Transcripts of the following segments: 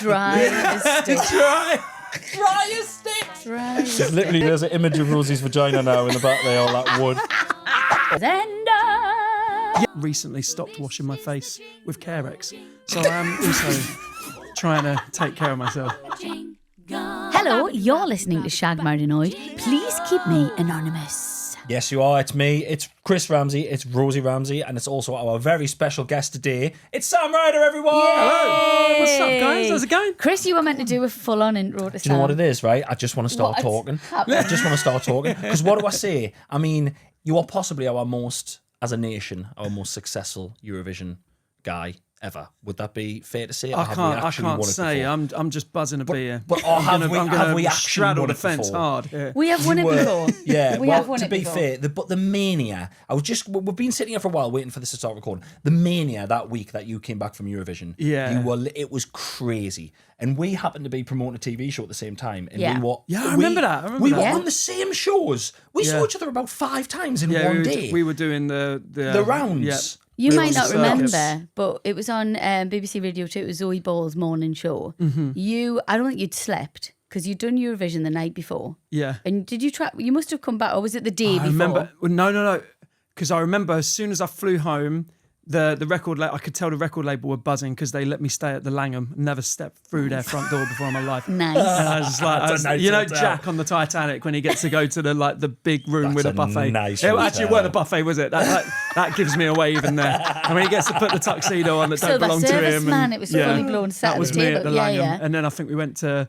Dry as sticks. Dry as sticks. Dry as sticks. Literally, there's an image of Rosie's vagina now in the back there, all that wood. Recently stopped washing my face with Carex, so I'm also trying to take care of myself. Hello, you're listening to Shaggedmarriedannoyed. Please keep me anonymous. Yes, you are. It's me. It's Chris Ramsey. It's Rosie Ramsey. And it's also our very special guest today. It's Sam Ryder, everyone. Yay! Hello. What's up, guys? How's it going? Chris, you were meant to do a full-on intro to Sam. Do you know what it is, right? I just want to start talking. I just want to start talking. Because what do I say? I mean, you are possibly our most, as a nation, our most successful Eurovision guy ever. Would that be fair to say? I can't say. I'm just buzzing to be here. But I'm have we actually straddle won the it fence before? hard. Yeah. We have won it before. Yeah, we well, have won to it be before. fair, the mania, we've been sitting here for a while waiting for this to start recording. The mania that week that you came back from Eurovision, it was crazy. And we happened to be promoting a TV show at the same time. And Yeah. I remember that. We were on the same shows. We saw each other about 5 times in one day. We were doing the rounds. Yeah. You It might was not a circus. remember, but it was on BBC Radio 2. It was Zoe Ball's morning show. I don't think you'd slept because you'd done Eurovision the night before. Yeah. And did you try? You must have come back, or was it the day before? I remember. Well, no. Because I remember as soon as I flew home, the record I could tell the record label were buzzing because they let me stay at the Langham, never stepped through their front door before in my life. Nice. And I was just like, That's a nice Jack on the Titanic when he gets to go to the big room with a buffet. Nice It actually hotel. weren't a buffet, was it? That gives me away even there. And when he gets to put the tuxedo on that Silver don't belong to service him. man, it was fully blown set That at was the me table. at the Yeah, Langham. yeah. And then I think we went to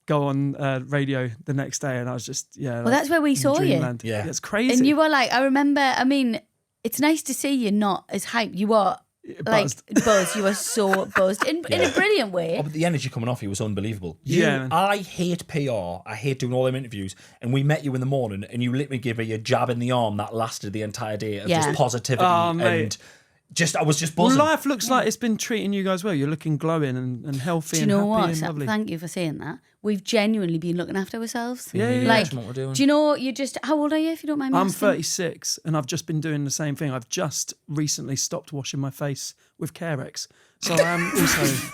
go on radio the next day, and I was just Well, that's where we saw you. dreamland. Yeah. It's crazy. And you were like, I remember, I mean, it's nice to see you not as hyped. You were Buzzed. like buzzed. You were so buzzed in a brilliant way. Oh, but the energy coming off you was unbelievable. Yeah. I hate PR. I hate doing all them interviews. And we met you in the morning and you literally gave me a jab in the arm that lasted the entire day of just positivity. Oh, mate. And I was just Well, buzzing. life looks like it's been treating you guys well. You're looking glowing and healthy Do you and know happy what, and Sam? lovely. Thank you for saying that. We've genuinely been looking after ourselves. Yeah. Like, That's what we're doing. do you know, how old are you, if you don't mind me I'm asking? 36 and I've just been doing the same thing. I've just recently stopped washing my face with Carex. So I'm also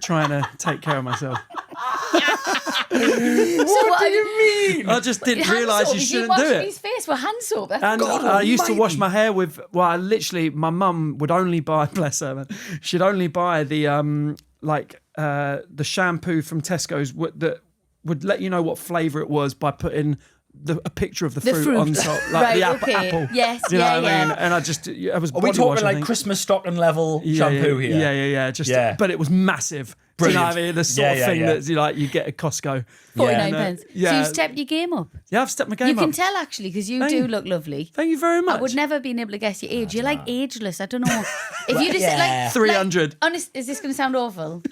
trying to take care of myself. What do you mean? I just didn't realise you shouldn't do it. His face with hand soap. That's And God I used to wash almighty. my hair with, my mum would only buy, bless her, man, she'd only buy the shampoo from Tesco's that would let you know what flavour it was by putting a picture of the fruit on top, like Right, the okay. apple. Yes, Do you know what yeah. I mean? And I was Are we body talking wash, I like think. Christmas stocking level shampoo here? Yeah. But it was massive. Brilliant. Do you know what I mean? The sort of thing that you get at Costco. 49 Yeah. pence. So Yeah. you've stepped your game up. Yeah, I've stepped my game You up. can tell, actually, because you do look lovely. Thank you very much. I would never have been able to guess your age. You're like ageless. I don't know. If you just said like 300. honest, is this going to sound awful?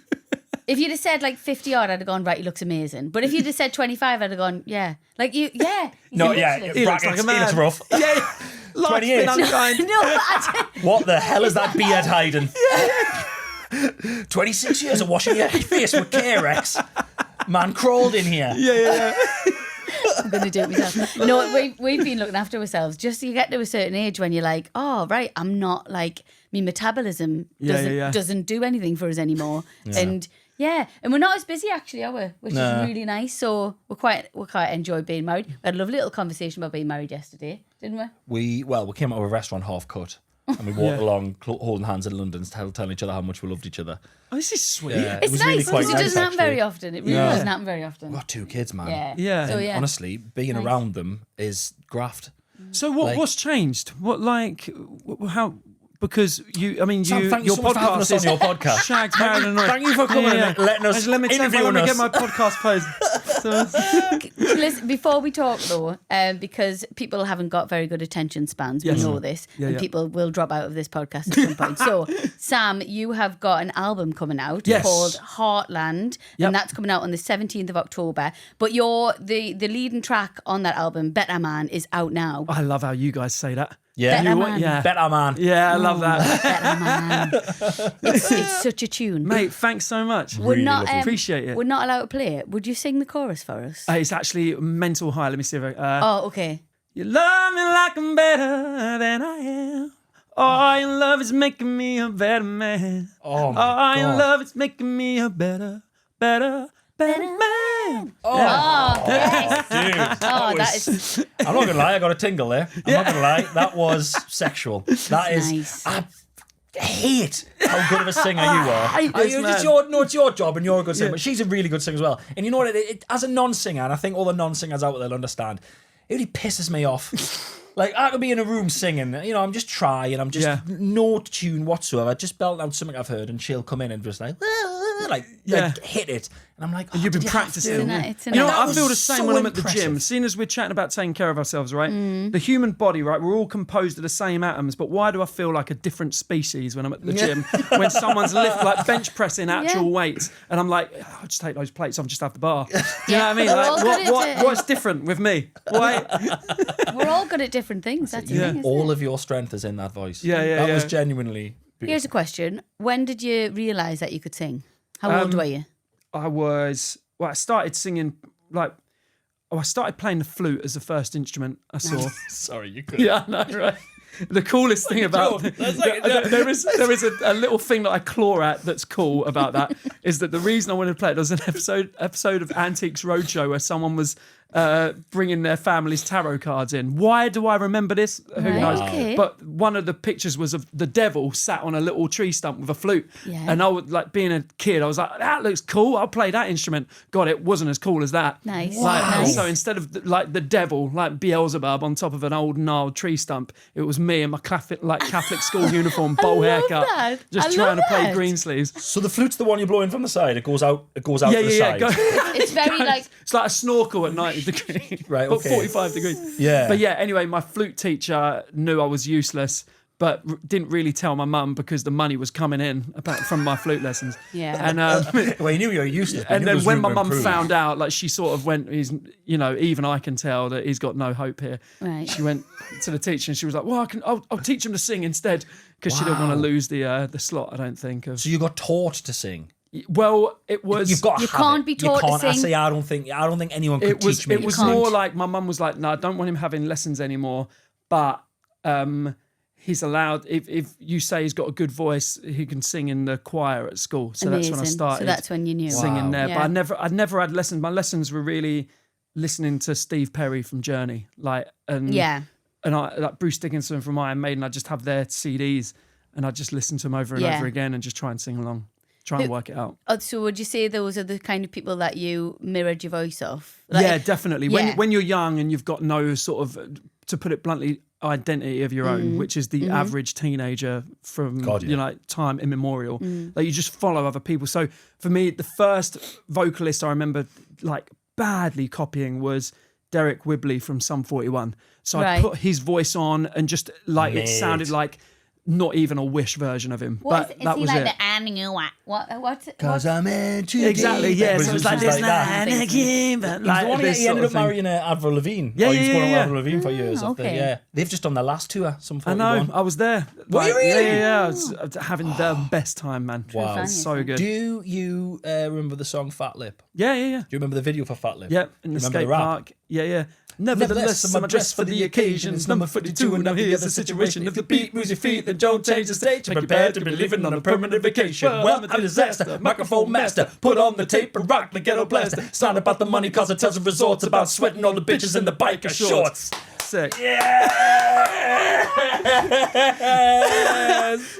If you'd have said like 50 odd, I'd have gone, right, he looks amazing. But if you'd have said 25, I'd have gone, yeah. Like you, yeah. No, he's yeah. ageless. He looks Brackets, like a man. He looks rough. Yeah. Life's 28. been unkind. No, I What the hell is that beard hiding? 26 years of washing your face with Carex. Man crawled in here. Yeah. I'm going to do it myself. No, we've been looking after ourselves. Just you get to a certain age when you're like, oh, right, I'm not like, my metabolism doesn't do anything for us anymore. And we're not as busy actually, are we? Which is really nice. So we quite enjoy being married. We had a lovely little conversation about being married yesterday, didn't we? We came out of a restaurant half cut. And we walked along holding hands in London, telling each other how much we loved each other. Oh, this is sweet. Yeah, It's was nice really quite because it doesn't happen actually. very often. It really doesn't happen very often. We've got 2 kids, man. Yeah. So, And honestly, being around them is graft. So what's changed? How? Because Sam, thank you your so much for having podcast us is on your podcast. Shaggedmarriedannoyed. Thank you for coming and letting us Let me interview get us. my podcast pose. Listen, before we talk though, because people haven't got very good attention spans, we know this, and people will drop out of this podcast at some point. So, Sam, you have got an album coming out called Heartland, and that's coming out on the 17th of October. But the leading track on that album, Better Man, is out now. I love how you guys say that. Yeah. Better Man. Yeah. Better man. Yeah, I love that. Better Man. It's such a tune. Mate, thanks so much. We're not, Appreciate it. We're not allowed to play it. Would you sing the chorus for us? It's actually mental high. Let me see if I... Oh, okay. You love me like I'm better than I am. Oh, your love is making me a better man. Oh, my your God. love is making me a better better man. Yes. Dude, That is I'm not gonna lie, I got a tingle there. I'm not gonna lie, that was sexual. That is nice. I hate how good of a singer you are. It's your job and you're a good singer, but she's a really good singer as well. And you know what? As a non-singer, and I think all the non-singers out there will understand, it really pisses me off. Like, I could be in a room singing, I'm just trying, I'm just no tune whatsoever, just belt out something I've heard, and she'll come in and just like hit it. And I'm like, you've been practicing. I feel the same when I'm at the gym. Seeing as we're chatting about taking care of ourselves, right? The human body, right? We're all composed of the same atoms, but why do I feel like a different species when I'm at the gym? When someone's like bench pressing actual weights, and I'm like, I'll just take those plates off and just have the bar. Do you know what I mean? Like, what's different with me? Why? We're all good at different things. That's the thing, isn't all it? of your strength is in that voice. That was genuinely beautiful. Here's a question. When did you realise that you could sing? How old were you? I started singing, I started playing the flute as the first instrument I saw. Sorry, you could. Yeah, I know, right? The coolest thing about there is a little thing that I claw at that's cool about that is that the reason I wanted to play it, there was an episode of Antiques Roadshow where someone was bringing their family's tarot cards in. Why do I remember this? Who knows? Okay. But one of the pictures was of the devil sat on a little tree stump with a flute. Yeah. And I was like, being a kid, I was like, that looks cool. I'll play that instrument. God, it wasn't as cool as that. Nice. Nice. So instead of the devil, like Beelzebub on top of an old gnarled tree stump, it was me in my Catholic school uniform, bowl haircut, just trying to play Greensleeves. So the flute's the one you're blowing from the side. It goes out. It goes out to the side. It's very like it's like a snorkel at 90 degrees, right? But Okay. 45 degrees. Yeah. But yeah. Anyway, my flute teacher knew I was useless, but didn't really tell my mum because the money was coming in from my flute lessons. Yeah. And well, he knew you were useless. And then when my mum found out, like she sort of went, even I can tell that he's got no hope here. Right. She went to the teacher and she was like, "Well, I'll teach him to sing instead," because she didn't want to lose the slot. I don't think. So you got taught to sing. Well, it was. You've got to You can't be taught to sing. I say I don't think anyone could teach me. It was more like my mum was like, "No, I don't want him having lessons anymore." But he's allowed. If you say he's got a good voice, he can sing in the choir at school. So Amazing. that's when I started. So that's when you knew singing there. Yeah. But I'd never had lessons. My lessons were really listening to Steve Perry from Journey, and like Bruce Dickinson from Iron Maiden. I just have their CDs and I just listen to them over and over again and just try and sing along. Try and work it out. So would you say those are the kind of people that you mirrored your voice off? Yeah, definitely. When you're young and you've got no sort of, to put it bluntly, identity of your own, which is the average teenager from time immemorial, that you just follow other people. So for me, the first vocalist I remember like badly copying was Derek Whibley from Sum 41. So I put his voice on and just like it sounded like not even a Wish version of him. But that was it. What's it? Because I'm into exactly, yeah. So it was like this Anakin, but like he ended up marrying Avril Lavigne. Yeah, he was going on yeah. Avril Lavigne for years. Okay. Yeah, they've just done their last tour. Sum I 41. know, I was there. Were you really? Yeah. I was having the best time, man. Wow. It was so good. Do you remember the song Fat Lip? Yeah. Do you remember the video for Fat Lip? Yeah, in the skate park. Yeah. Nevertheless, I'm dressed for the occasion. It's number 42, and now here's the situation. If the beat moves your feet, then don't change the stage. You're prepared to be living on a permanent vacation. Well, I'm a disaster, microphone master. Put on the tape and rock the ghetto blaster. It's not about the money, cause it tells the resorts about sweating all the bitches in the biker shorts. Sick. Yeah!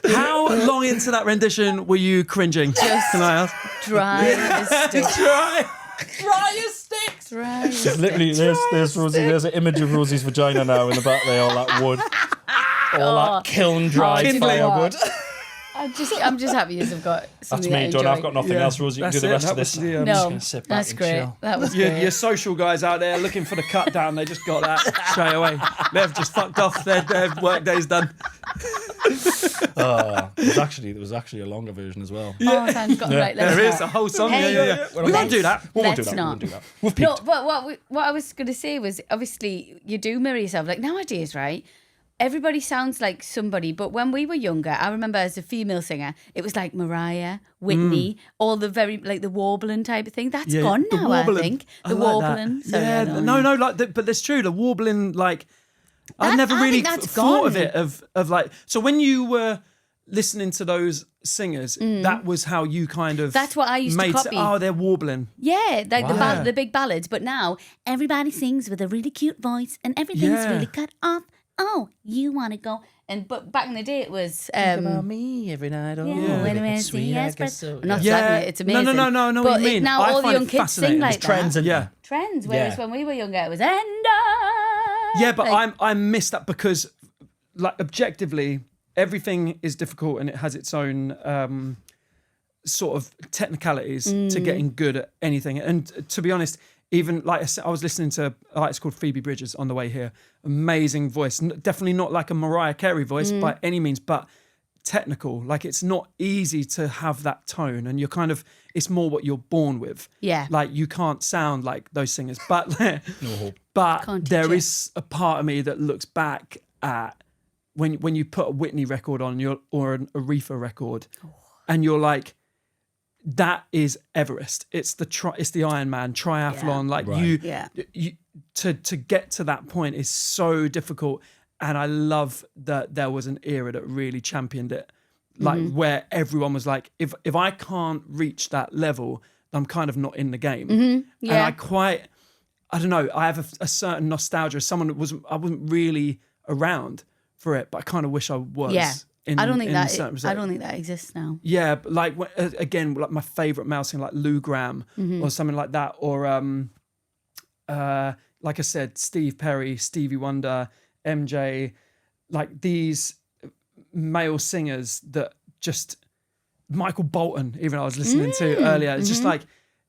How long into that rendition were you cringing? Just Can I ask? dry as sticks. Dry as sticks. Dry as There's literally there's Rosie. There's an image of Rosie's vagina now in the back there, all that wood, all that kiln dried Kindling. firewood. I'm just happy you've got That's something me, to John. enjoy. I've got nothing Yeah. else, Rosie. You can That's do the it. rest That of this. was the, I'm No, just going to sit back that's and great. chill. That was great. Your social guys out there looking for the cut down, they just got that straight away. They've just fucked off. Their work day's done. There was actually a longer version as well. Oh, Sam's got the right level. There is a whole song. Hey, Yeah. We won't do that. We won't do Let's that. not. We won't do that. We've No, peaked. but what I was going to say was, obviously, you do mirror yourself. Like nowadays, right? Everybody sounds like somebody, but when we were younger, I remember as a female singer, it was like Mariah, Whitney, all the very, like the warbling type of thing. That's gone the now, warbling. I think. I The like warbling. that. Sorry, Yeah, I don't know. no, but that's true. The warbling, like, I never I really think that's thought of gone. it, of like, so when you were listening to those singers, that was how you kind of that's what I used to copy. They're warbling. Yeah, like the big ballads. But now everybody sings with a really cute voice and everything's really cut off. Oh, you want to go. But back in the day, it was think about me every night. Oh, wait a minute, sweet, I guess so. Not exactly. It's amazing. No. But what you mean. now all the young kids sing like trends that. Trends. Whereas when we were younger, it was end up. Yeah, but I miss that because, like, objectively, everything is difficult and it has its own sort of technicalities to getting good at anything. And to be honest, even like I was listening to an artist called Phoebe Bridgers on the way here. Amazing voice. Definitely not like a Mariah Carey voice by any means, but technical. Like, it's not easy to have that tone, and you're kind of, it's more what you're born with. Yeah. Like, you can't sound like those singers, but there is a part of me that looks back at when you put a Whitney record on or an Aretha record, and you're like, that is Everest. It's the Iron Man triathlon. Like you to get to that point is so difficult. And I love that there was an era that really championed it, like where everyone was like, if I can't reach that level, I'm kind of not in the game. And I don't know. I have a certain nostalgia. Someone that I wasn't really around for it, but I kind of wish I was. Yeah. I don't think that exists now. Yeah, but like again, like my favorite male singer, like Lou Gramm or something like that, or like I said, Steve Perry, Stevie Wonder, MJ, like these male singers that just Michael Bolton, even I was listening to earlier. It's just like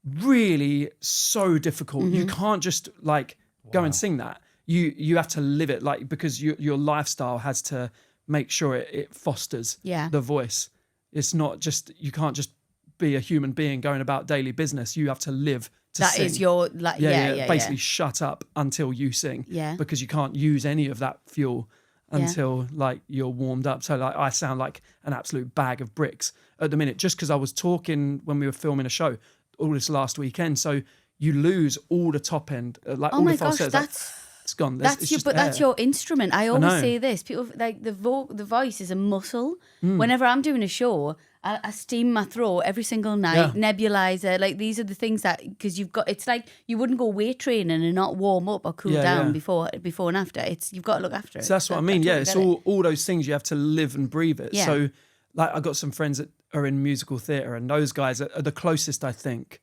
really so difficult. You can't just like go and sing that. You have to live it, like, because your lifestyle has to make sure it fosters the voice. It's not just, you can't just be a human being going about daily business. You have to live to sing. That is your, like, basically shut up until you sing. Yeah. Because you can't use any of that fuel until like you're warmed up. So like I sound like an absolute bag of bricks at the minute, just because I was talking when we were filming a show all this last weekend. So you lose all the top end, like all the falsettos. It's gone. That's your instrument. I always say this. People like the voice is a muscle. Whenever I'm doing a show, I steam my throat every single night. Nebulizer, like these are the things that, because you've got. It's like you wouldn't go weight training and not warm up or cool down before and after. You've got to look after it. So that's what I mean. Yeah, it's all those things you have to live and breathe it. Yeah. So like I got some friends that are in musical theatre, and those guys are the closest I think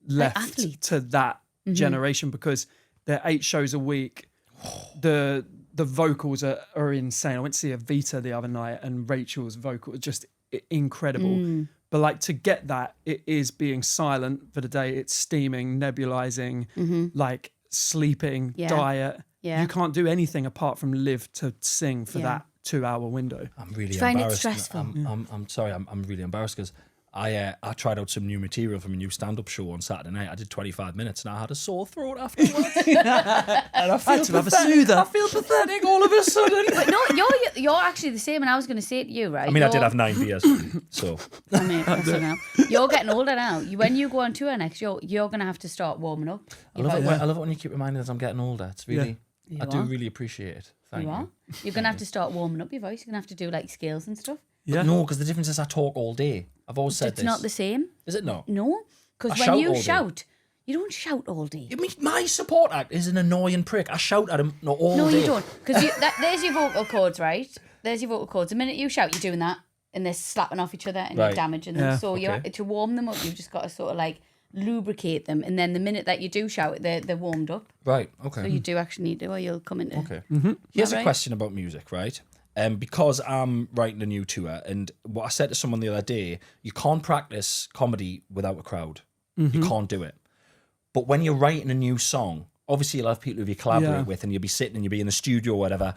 left to that generation, because they're 8 shows a week. The vocals are insane. I went to see Avita the other night, and Rachel's vocal was just incredible. But like, to get that, it is being silent for the day. It's steaming, nebulizing, like sleeping, diet. Yeah. You can't do anything apart from live to sing for that 2-hour window. I'm really embarrassed. Find it stressful. I'm sorry. I'm really embarrassed because I tried out some new material from a new stand-up show on Saturday night. I did 25 minutes and I had a sore throat afterwards. And I had to have a soother. I feel pathetic all of a sudden. But no, you're actually the same, and I was going to say to you, right? I mean, I did have 9 beers, so. I mean, you're getting older now. When you go on tour next, you're going to have to start warming up. I love it when you keep reminding us I'm getting older. It's really, I do really appreciate it. Thank you. You're going to have to start warming up your voice. You're going to have to do like scales and stuff. Yeah. No, because the difference is I talk all day. I've always said this. It's not the same. Is it not? No, because when you shout, you don't shout all day. My support act is an annoying prick. I shout at him all day. No, you don't. Because there's your vocal cords, right? There's your vocal cords. The minute you shout, you're doing that, and they're slapping off each other, and you're damaging them. So to warm them up, you've just got to sort of like lubricate them, and then the minute that you do shout, they're warmed up. Right. Okay. So you do actually need to, or you'll come into. Okay. Here's a question about music, right? Because I'm writing a new tour, and what I said to someone the other day, you can't practice comedy without a crowd. You can't do it. But when you're writing a new song, obviously you'll have people who you collaborate with, and you'll be sitting and you'll be in the studio or whatever.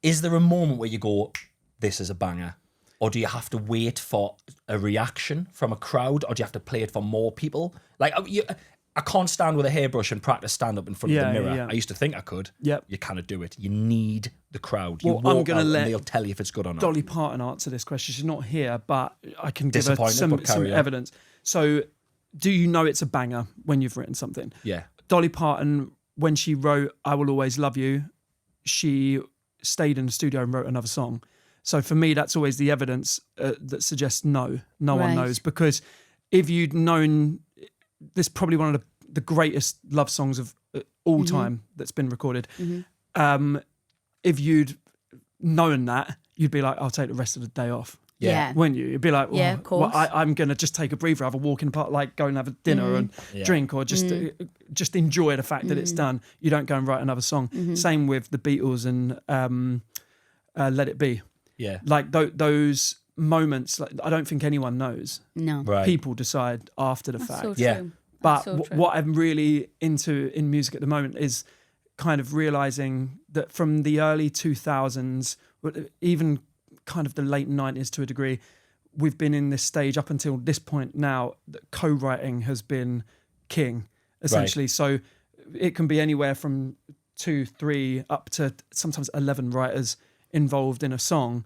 Is there a moment where you go, this is a banger? Or do you have to wait for a reaction from a crowd? Or do you have to play it for more people? Like, I can't stand with a hairbrush and practice stand-up in front of the mirror. I used to think I could. Yep. You cannot do it. You need the crowd. You walk out and they'll tell you if it's good or not. Dolly Parton answer this question. She's not here, but I can give her some evidence. So, do you know it's a banger when you've written something? Yeah. Dolly Parton, when she wrote I Will Always Love You, she stayed in the studio and wrote another song. So for me, that's always the evidence that suggests no one knows. Because if you'd known, this is probably one of the greatest love songs of all time that's been recorded. If you'd known that, you'd be like, I'll take the rest of the day off. Yeah. Wouldn't you? You'd be like, of course. Well, I'm going to just take a breather, have a walk in the park, like go and have a dinner and drink, or just enjoy the fact that it's done. You don't go and write another song. Same with the Beatles and Let It Be. Yeah. Like those moments, like, I don't think anyone knows. No. Right. People decide after the fact. So true. Yeah. But So true. what I'm really into in music at the moment is kind of realizing that from the early 2000s, even kind of the late 90s to a degree, we've been in this stage up until this point now that co-writing has been king, essentially. Right. So it can be anywhere from 2, 3 up to sometimes 11 writers involved in a song.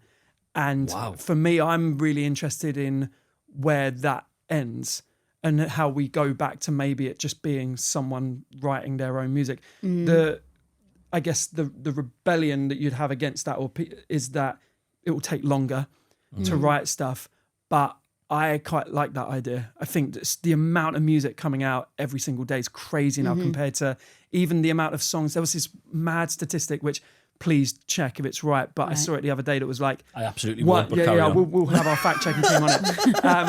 And for me, I'm really interested in where that ends and how we go back to maybe it just being someone writing their own music. I guess the rebellion that you'd have against that is that it will take longer to write stuff, but I quite like that idea. I think the amount of music coming out every single day is crazy now compared to even the amount of songs. There was this mad statistic, which please check if it's right, but I saw it the other day that was like... I absolutely won't, but carry on. We'll have our fact-checking team on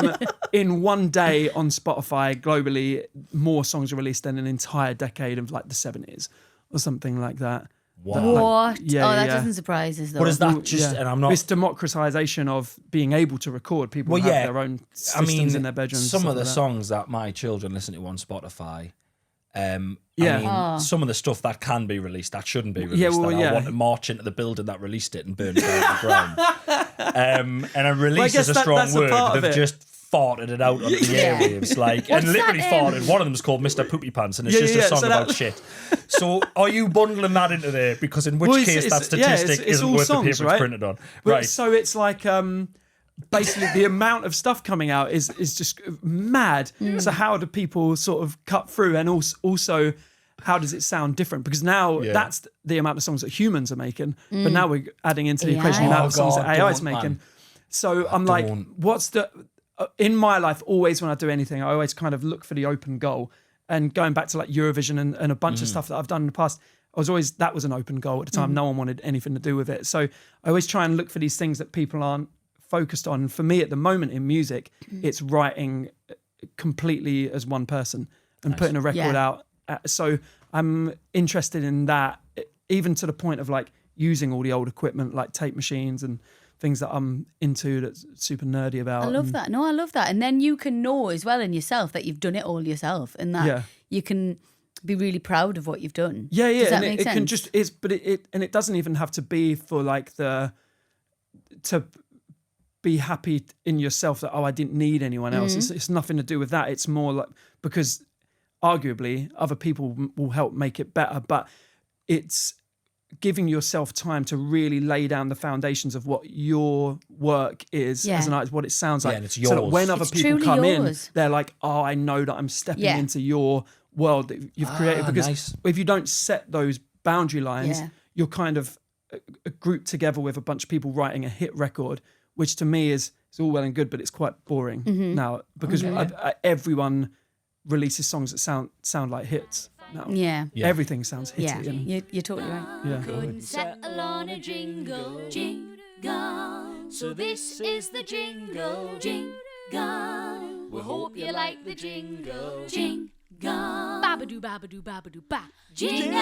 it. In one day on Spotify, globally, more songs are released than an entire decade of like the 70s or something like that. Wow. What? That doesn't surprise us, though. What is that? And I'm not... This democratization of being able to record. People have their own systems in their bedrooms. Some of the songs that my children listen to on Spotify... some of the stuff that can be released, that shouldn't be released. I want to march into the building that released it and burn it down to the ground. And a release is a strong word. They've just farted it out on the airwaves, and literally farted. One of them is called Mr. Poopy Pants, and it's just a song about shit. So are you bundling that into there? Because in which case that statistic isn't worth the paper it's printed on. Right. So it's like... basically the amount of stuff coming out is just mad. So how do people sort of cut through, and also how does it sound different? Because now that's the amount of songs that humans are making, but now we're adding into the equation the amount of songs that AI is making. So I'm like, what's the... in my life, always when I do anything, I always kind of look for the open goal. And going back to like Eurovision and a bunch of stuff that I've done in the past, that was an open goal at the time. No one wanted anything to do with it. So I always try and look for these things that people aren't focused on. For me at the moment in music, it's writing completely as one person and putting a record out. So I'm interested in that, even to the point of like using all the old equipment like tape machines and things that I'm into that's super nerdy about. I love that. No, I love that. And then you can know as well in yourself that you've done it all yourself, and that you can be really proud of what you've done. Yeah, yeah. Does that and make it sense? can just it doesn't even have to be for like to be happy in yourself that I didn't need anyone else. It's nothing to do with that. It's more like, because arguably other people will help make it better, but it's giving yourself time to really lay down the foundations of what your work is as an artist, what it sounds like. And it's yours. So that when other people come in, they're like, oh, I know that I'm stepping into your world that you've created. Because if you don't set those boundary lines, you're kind of grouped together with a bunch of people writing a hit record, which to me is all well and good, but it's quite boring now, because everyone releases songs that sound like hits now. Yeah. Everything sounds hitty. Yeah, you're totally right. Yeah. Couldn't settle on a jingle. So this is the jingle. We hope you like the jingle. Babadoo, babadoo, babadoo, ba. Jingle.